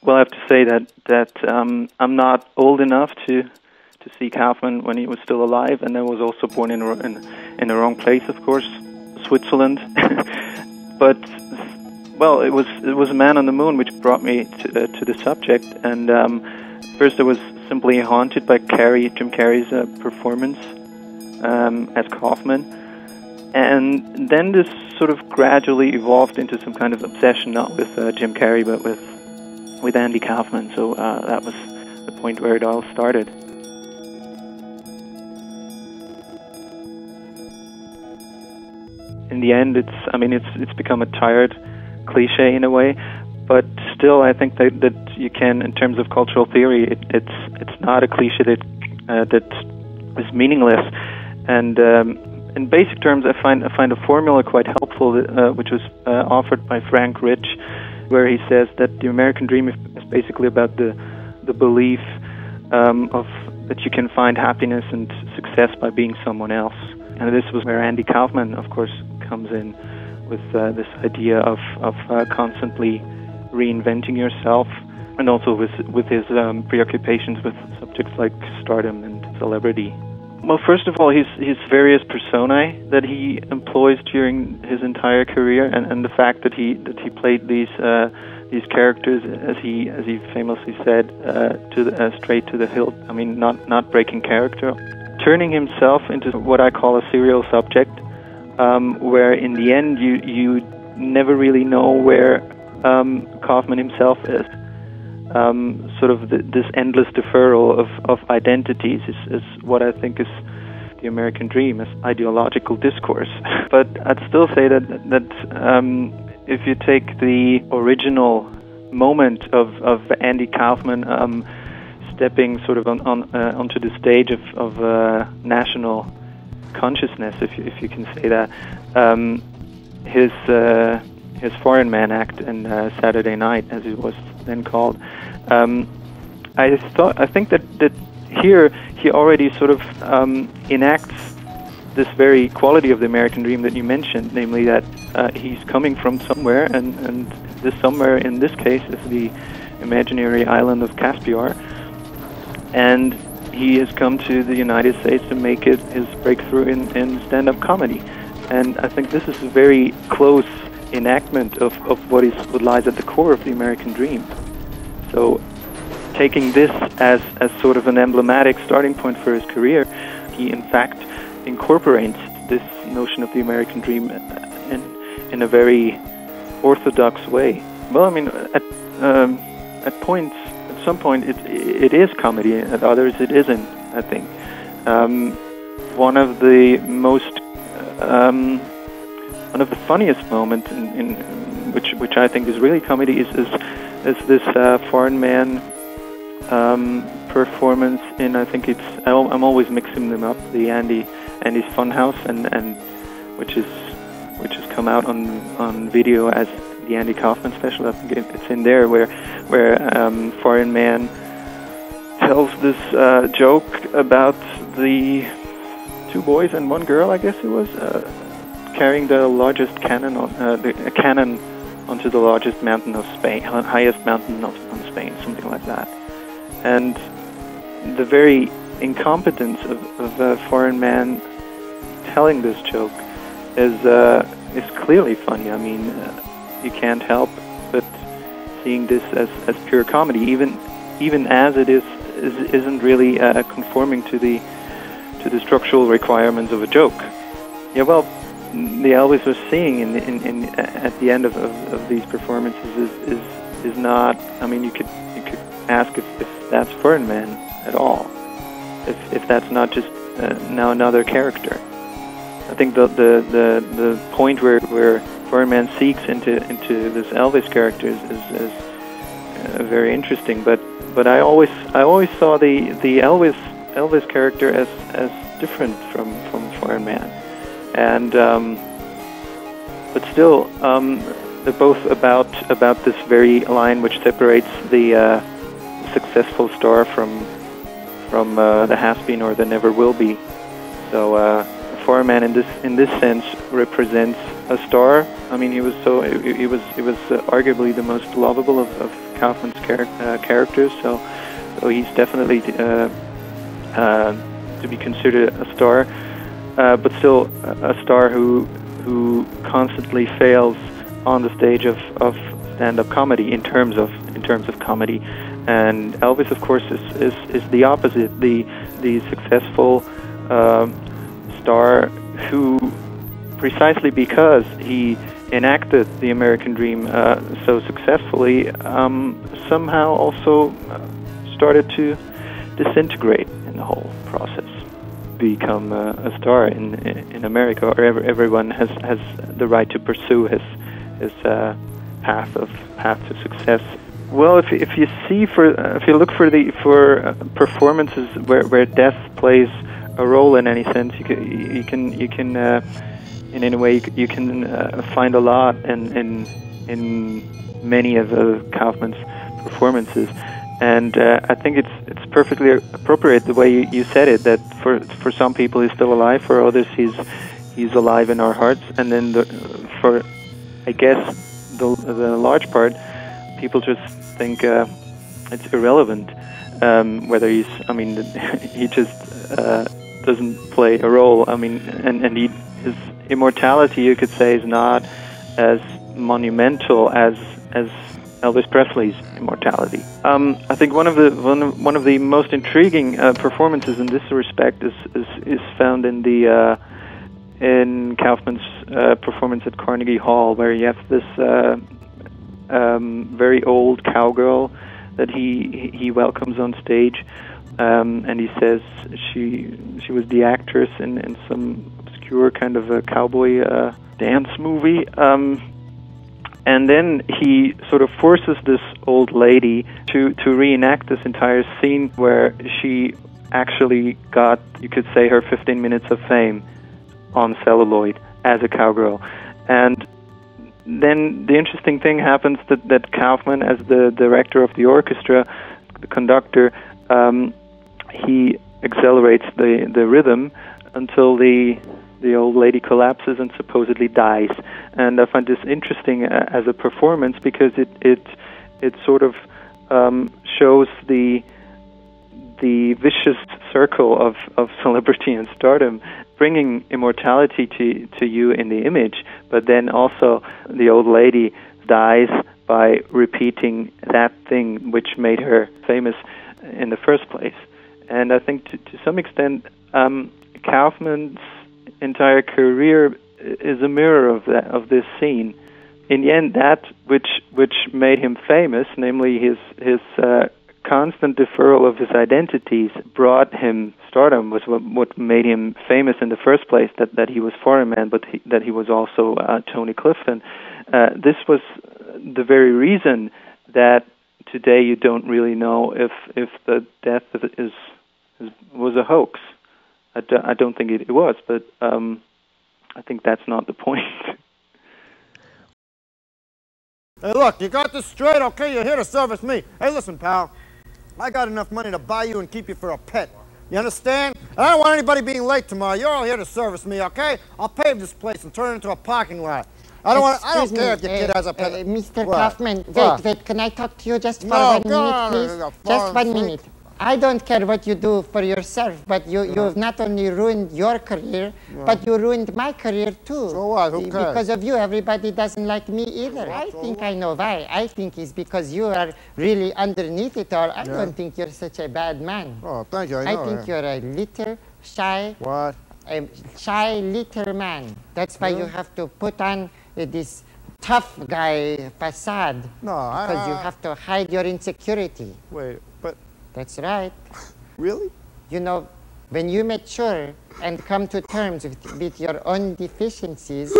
Well, I have to say that I'm not old enough to see Kaufman when he was still alive, and I was also born in the wrong place, of course, Switzerland. But well, it was A Man on the Moon which brought me to the subject, and first I was simply haunted by Jim Carrey's performance as Kaufman, and then this sort of gradually evolved into some kind of obsession, not with Jim Carrey, but with Andy Kaufman. So that was the point where it all started. In the end, it's become a tired cliche in a way, but still, I think that you can, in terms of cultural theory, it's not a cliche that is meaningless. And in basic terms, I find a formula quite helpful, which was offered by Frank Rich, where he says that the American dream is basically about the belief of that you can find happiness and success by being someone else. And this was where Andy Kaufman, of course, comes in with this idea of constantly reinventing yourself, and also with his preoccupations with subjects like stardom and celebrity. Well, first of all, his various personae that he employs during his entire career, and the fact that he played these characters, as he famously said, straight to the hilt. I mean, not breaking character, turning himself into what I call a serial subject, where in the end you never really know where Kaufman himself is. Sort of this endless deferral of identities is what I think is the American dream, as ideological discourse. But I'd still say that if you take the original moment of Andy Kaufman stepping sort of onto the stage of national consciousness, if you can say that, his Foreign Man act and Saturday Night, as it was then called, I think that here he already sort of enacts this very quality of the American dream that you mentioned, namely that he's coming from somewhere, and this somewhere in this case is the imaginary island of Caspiar, and he has come to the United States to make it his breakthrough in stand-up comedy. And I think this is a very close enactment of what lies at the core of the American dream. So taking this as sort of an emblematic starting point for his career, he in fact incorporates this notion of the American dream in a very orthodox way. Well, I mean, at some point it is comedy, at others it isn't, I think. One of the funniest moments in which I think is really comedy is this Foreign Man performance in, I think I'm always mixing them up, the Andy's Funhouse, and which has come out on video as the Andy Kaufman special. I think it's in there where Foreign Man tells this joke about the two boys and one girl, I guess it was, carrying the largest cannon onto the largest mountain of Spain, highest mountain on Spain, something like that. And the very incompetence of a Foreign Man telling this joke is clearly funny. I mean, you can't help but seeing this as pure comedy, even as it isn't really conforming to the structural requirements of a joke. Yeah, well, the Elvis was seeing at the end of these performances is not. I mean, you could ask if that's Foreign Man at all, if that's not just now another character. I think the point where Foreign Man seeks into this Elvis character is very interesting. But I always saw the Elvis character as different from Foreign Man. And but still, they're both about this very line which separates the successful star from the has-been or the never will be. So Foreign Man in this sense represents a star. I mean, he was arguably the most lovable of Kaufman's characters. So he's definitely to be considered a star, but still a star who constantly fails on the stage of stand-up comedy in terms of comedy. And Elvis, of course, is the opposite, the successful star who, precisely because he enacted the American dream so successfully, somehow also started to disintegrate in the whole process, become a star in America, or everyone has the right to pursue his path to success. Well, if you look for performances where death plays a role in any sense, you can in any way you can find a lot in many of Kaufman's performances. And I think it's perfectly appropriate the way you said it, that for some people he's still alive, for others he's alive in our hearts, and then for I guess the large part, people just think it's irrelevant whether he just doesn't play a role. I mean, and his immortality, you could say, is not as monumental as Elvis Presley's immortality. I think one of the most intriguing performances in this respect is found in Kaufman's performance at Carnegie Hall, where you have this very old cowgirl that he welcomes on stage, and he says she was the actress in some obscure kind of a cowboy dance movie. And then he sort of forces this old lady to reenact this entire scene where she actually got, you could say, her 15 minutes of fame on celluloid as a cowgirl. And then the interesting thing happens that Kaufman, as the director of the orchestra, the conductor, he accelerates the rhythm until the old lady collapses and supposedly dies. And I find this interesting as a performance because it sort of shows the vicious circle of celebrity and stardom, bringing immortality to you in the image, but then also the old lady dies by repeating that thing which made her famous in the first place. And I think to some extent, Kaufman's entire career is a mirror of this scene. In the end, that which made him famous, namely his constant deferral of his identities, brought him stardom, was what made him famous in the first place, that he was Foreign Man, but that he was also Tony Clifton. This was the very reason that today you don't really know if the death was a hoax. I don't think it was, but I think that's not the point. Hey, look, you got this straight, okay? You're here to service me. Hey, listen, pal. I got enough money to buy you and keep you for a pet. You understand? I don't want anybody being late tomorrow. You're all here to service me, okay? I'll pave this place and turn it into a parking lot. I don't care if your kid has a pet. Mr. Kaufman, wait, can I talk to you just for 1 minute, please? Just 1 minute. I don't care what you do for yourself, but you've not only ruined your career, but you ruined my career too. So what? Who cares? Because of you, everybody doesn't like me either. I think I know why. I think it's because you are really underneath it all. I don't think you're such a bad man. Oh, thank you. I think you're a little shy. What? A shy little man. That's why you have to put on this tough guy facade. No, because you have to hide your insecurity. Wait, but... That's right. Really? You know, when you mature and come to terms with your own deficiencies,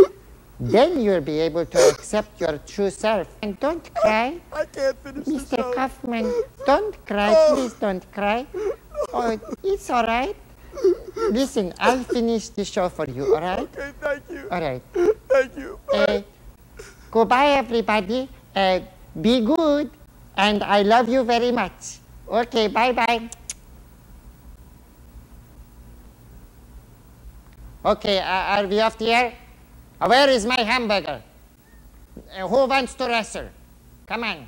then you'll be able to accept your true self. And don't cry. I can't finish this. Mr. Kaufman, don't cry. Please don't cry. Oh, it's all right. Listen, I'll finish the show for you, all right? Okay, thank you. All right. Thank you. Bye. Goodbye, everybody. Be good, and I love you very much. Okay, bye-bye. Okay, are we off the air? Where is my hamburger? Who wants to wrestle? Come on.